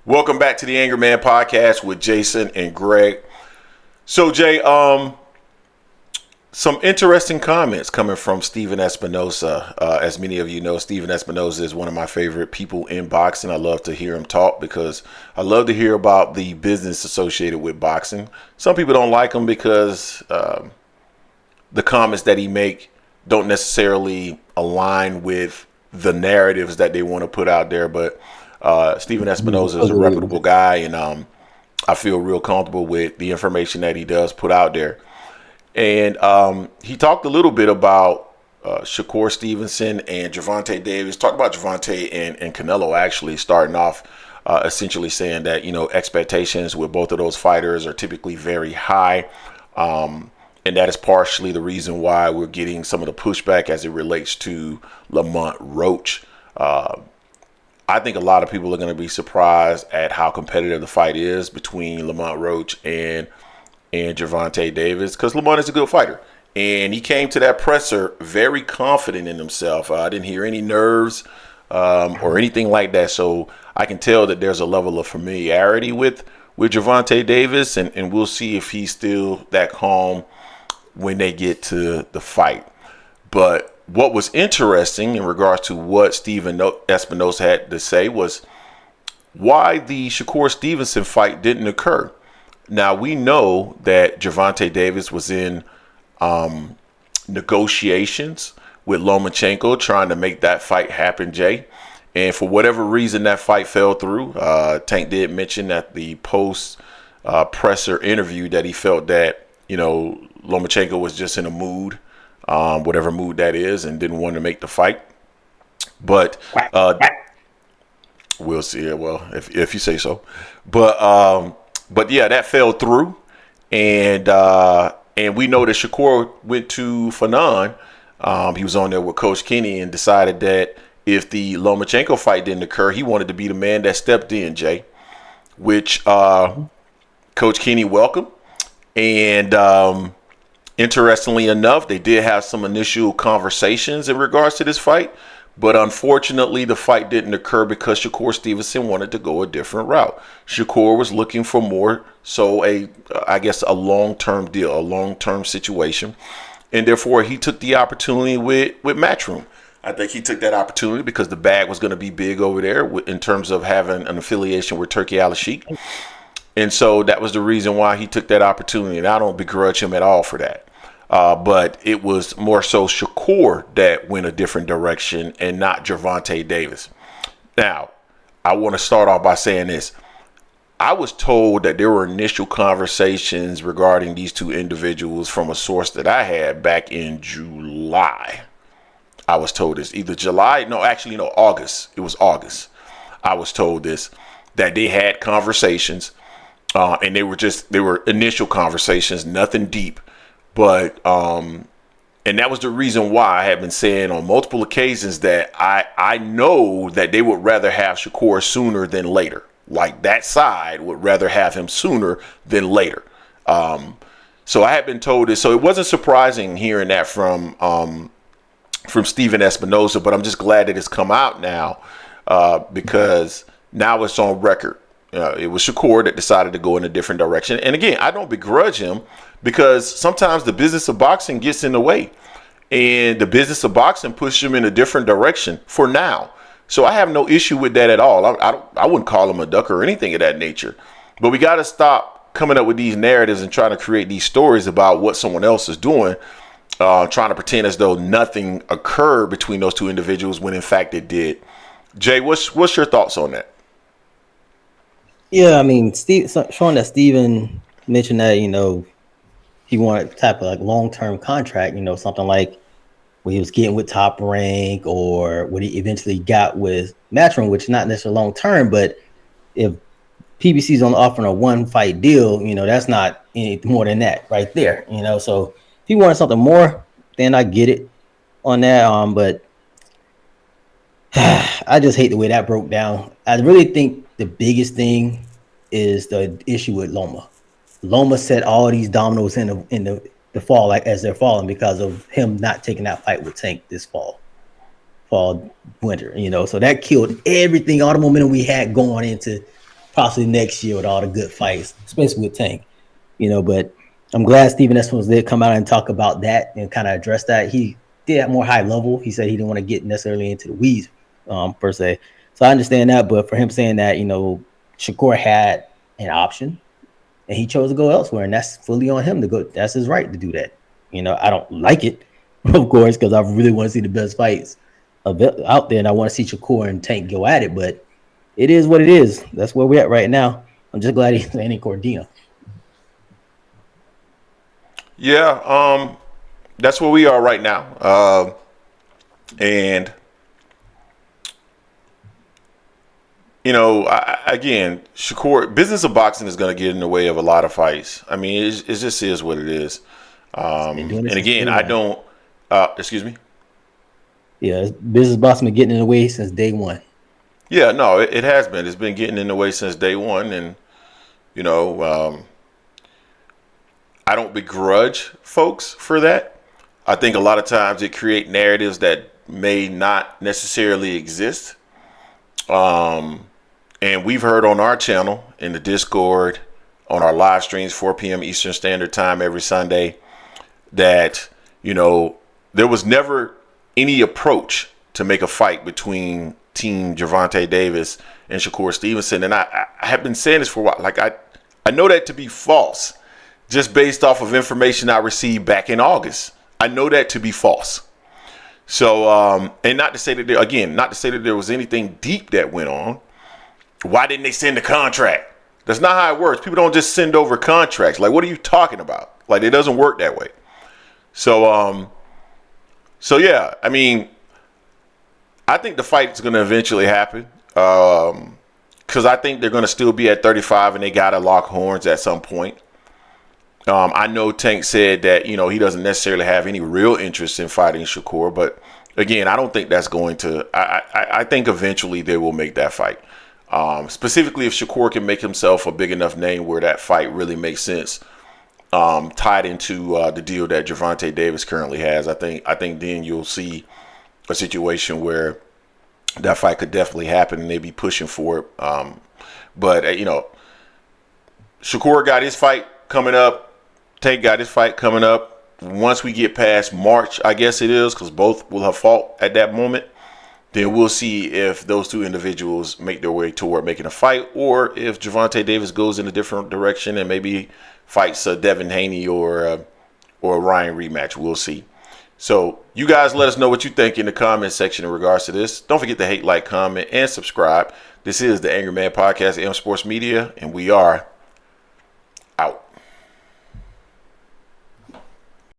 Welcome back to the Anger Man podcast with Jason and Greg. So Jay, some interesting comments coming from Steven Espinoza. As many of you know, Steven Espinoza is one of my favorite people in boxing. I love to hear him talk because I love to hear about the business associated with boxing. Some people don't like him because the comments that he make don't necessarily align with the narratives that they want to put out there, but Steven Espinoza is a reputable guy, and I feel real comfortable with the information that he does put out there. And he talked a little bit about Shakur Stevenson and Gervonta Davis. Talked about Gervonta and Canelo actually starting off essentially saying that, expectations with both of those fighters are typically very high. And that is partially the reason why we're getting some of the pushback as it relates to Lamont Roach. I think a lot of people are going to be surprised at how competitive the fight is between Lamont Roach and Gervonta Davis, because Lamont is a good fighter. And he came to that presser very confident in himself. I didn't hear any nerves or anything like that. So I can tell that there's a level of familiarity with Gervonta Davis, and we'll see if he's still that calm when they get to the fight. But what was interesting in regards to what Steven Espinosa had to say was why the Shakur Stevenson fight didn't occur. Now, we know that Gervonta Davis was in negotiations with Lomachenko trying to make that fight happen, Jay. And for whatever reason, that fight fell through. Tank did mention at the post presser interview that he felt that, Lomachenko was just in a mood, whatever mood that is, and didn't want to make the fight. But we'll see. Well, if you say so. But yeah, that fell through, and we know that Shakur went to Fanon. He was on there with Coach Kenny and decided that if the Lomachenko fight didn't occur, he wanted to be the man that stepped in, Jay, which Coach Kenny welcomed. And interestingly enough, they did have some initial conversations in regards to this fight. But unfortunately, the fight didn't occur because Shakur Stevenson wanted to go a different route. Shakur was looking for more so a long-term deal, a long-term situation. And therefore, he took the opportunity with Matchroom. I think he took that opportunity because the bag was going to be big over there in terms of having an affiliation with Turkey Al-Sheikh. And so that was the reason why he took that opportunity. And I don't begrudge him at all for that. But it was more so Shakur that went a different direction and not Gervonta Davis. Now, I want to start off by saying this. I was told that there were initial conversations regarding these two individuals from a source that I had back in July. I was told this either August. It was August. I was told this, that they had conversations and they were initial conversations, nothing deep. But and that was the reason why I have been saying on multiple occasions that I know that they would rather have Shakur sooner than later. Like that side would rather have him sooner than later. So I had been told this. So it wasn't surprising hearing that from Steven Espinoza, but I'm just glad that it's come out now because now it's on record. It was Shakur that decided to go in a different direction. And again, I don't begrudge him because sometimes the business of boxing gets in the way. And the business of boxing pushes him in a different direction for now. So I have no issue with that at all. I wouldn't call him a duck or anything of that nature. But we got to stop coming up with these narratives and trying to create these stories about what someone else is doing, trying to pretend as though nothing occurred between those two individuals when in fact it did. Jay, what's your thoughts on that? Yeah, I mean, showing that Steven mentioned that, he wanted type of like long-term contract, something like what he was getting with Top Rank or what he eventually got with Matchroom, which is not necessarily long-term, but if PBC's only offering a one-fight deal, that's not any more than that right there, So if he wanted something more, then I get it on that. But I just hate the way that broke down. I really think the biggest thing is the issue with Loma. Loma set all these dominoes in the fall, like as they're falling, because of him not taking that fight with Tank this winter. So that killed everything, all the momentum we had going into possibly next year with all the good fights, especially with Tank. But I'm glad Steven Espinosa did come out and talk about that and kind of address that. He did at more high level. He said he didn't want to get necessarily into the weeds per se. So I understand that, but for him saying that, Shakur had an option and he chose to go elsewhere, and that's fully on him to go. That's his right to do that. I don't like it, of course, because I really want to see the best fights out there, and I want to see Shakur and Tank go at it. But it is what it is. That's where we're at right now. I'm just glad he's landing Cordina. Yeah, that's where we are right now. And again, Shakur, business of boxing is going to get in the way of a lot of fights. I mean, it just is what it is. And again, I don't. Excuse me. Yeah, business boxing been getting in the way since day one. Yeah, no, it has been. It's been getting in the way since day one, and I don't begrudge folks for that. I think a lot of times it create narratives that may not necessarily exist. And we've heard on our channel, in the Discord, on our live streams, 4 p.m. Eastern Standard Time every Sunday, that, there was never any approach to make a fight between Team Gervonta Davis and Shakur Stevenson. And I have been saying this for a while. Like, I know that to be false, just based off of information I received back in August. I know that to be false. So, and not to say that there was anything deep that went on. Why didn't they send the contract? That's not how it works. People don't just send over contracts. Like, what are you talking about? Like, it doesn't work that way. So yeah, I mean, I think the fight is going to eventually happen. Because I think they're going to still be at 35 and they got to lock horns at some point. I know Tank said that, he doesn't necessarily have any real interest in fighting Shakur. But again, I don't think that's going to. I think eventually they will make that fight. Specifically, if Shakur can make himself a big enough name where that fight really makes sense, tied into the deal that Gervonta Davis currently has. I think then you'll see a situation where that fight could definitely happen and they'd be pushing for it. But Shakur got his fight coming up. Tank got his fight coming up. Once we get past March, I guess it is, because both will have fought at that moment. Then we'll see if those two individuals make their way toward making a fight, or if Gervonta Davis goes in a different direction and maybe fights Devin Haney or a Ryan rematch. We'll see. So you guys let us know what you think in the comment section in regards to this. Don't forget to hate, like, comment, and subscribe. This is the Angry Man Podcast, M Sports Media, and we are